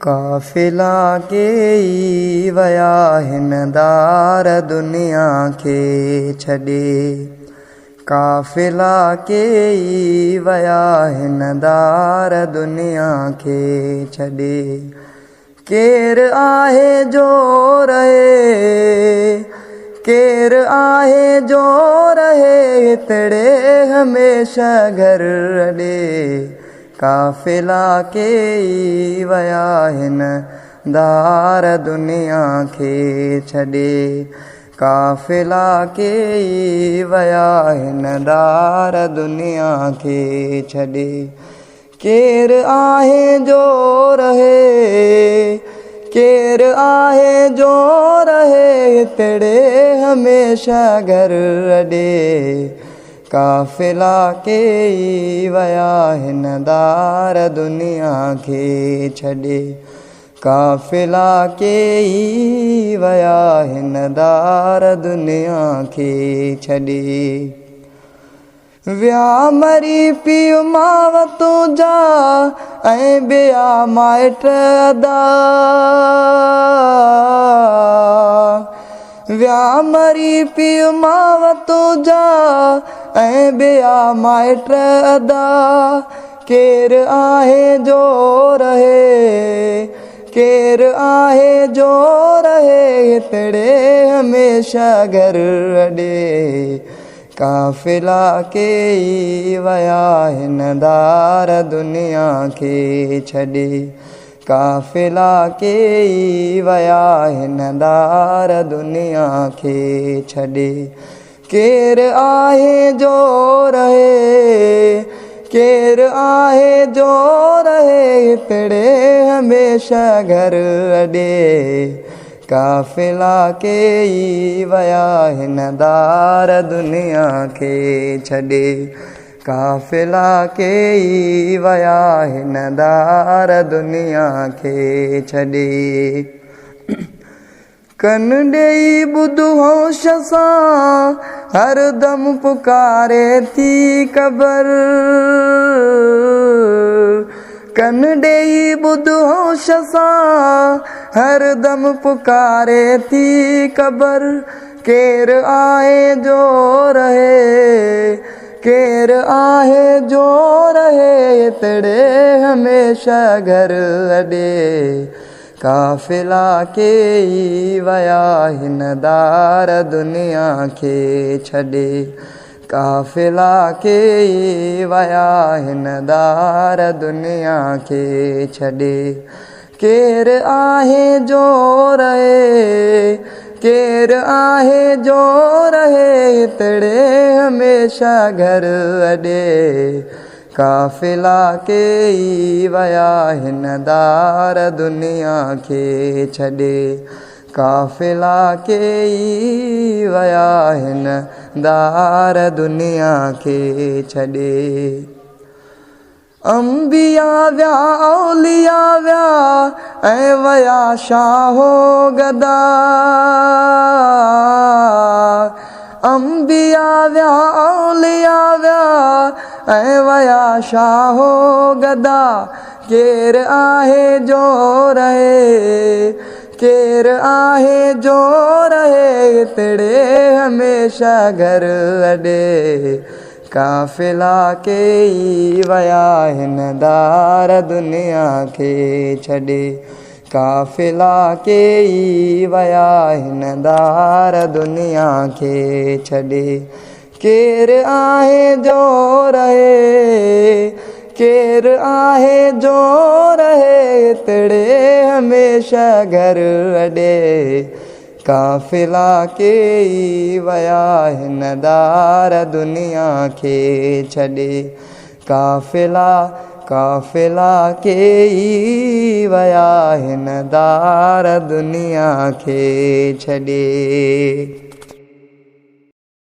काफ़िला के ई वया हिन दार दुनिया के छॾे। काफ़िला के ई वया हिन दार दुनिया के छॾे। केर आहे जो रहे, केर आहे जो रहे हितड़े हमेशा घर अॾे। काफ़िला के ई वया हिन दार दुनिया के छॾे। काफ़िला के ई वया हिन दार दुनिया के छॾे। केर आहे जो रहे, केर आहे जो रहे हितड़े हमेशा घर अॾे। काफ़िला के ई वया हिन दार दुनिया के छॾे। काफ़िला के ई वया हिन दार दुनिया के छॾे। विया मरी पीउ माउ तुंहिंजा ऐं ॿिया माइट अदा। विया मरी पीउ माउ तुंहिंजा ऐं ॿिया माइट अदा। केर आहे जो रहे, केर आहे जो रहे हितड़े हमेशा घर अॾे। काफ़िला के ई वया हिन दार दुनिया के छॾे। काफ़िला के ई वया हिन दार दुनिया के छॾे। केर आहे जो रहे, केर आहे जो रहे हितड़े हमेशा घर अॾे। काफ़िला के ई वया हिन दार दुनिया के छॾे। काफ़िला के ई वया हिन दार दुनिया के छॾे। कन ॾेई ॿुध होश सां हरदम पुकारे थी क़बर। कन ॾेई ॿुध होश सां हरदम पुकारे थी क़बर। केर आहे जो रहे, केर आहे जो रहे हितड़े हमेशा घर अॾे। काफ़िला के ई वया हिन दार दुनिया के छॾे। काफ़िला के ई वया हिन दार दुनिया के छॾे। केर आहे जो रहे, केर आहे जो रहे हितड़े हमेशा घर अॾे। काफ़िला के ई वया हिन दार दुनिया के छॾे। काफ़िला के ई वया हिन दार दुनिया के छॾे। अंबिया विया औलिया विया ऐं वया शाहो गदा। अंबिया विया औलिया विया ऐं वया शाहो गदा। केर आहे जो रहे, केर आहे जो रहे हितड़े हमेशा घर अॾे। काफ़िला के ई वया हिन दार दुनिया के छॾे। काफ़िला के ई वया हिन दार दुनिया के छॾे। केर आहे जो रहे, केर आहे जो रहे हितड़े हमेशा घर अॾे। काफ़िला के ई वया हिन दार दुनिया के छॾे। काफ़िला, काफ़िला के ई वया हिन दार दुनिया के छॾे।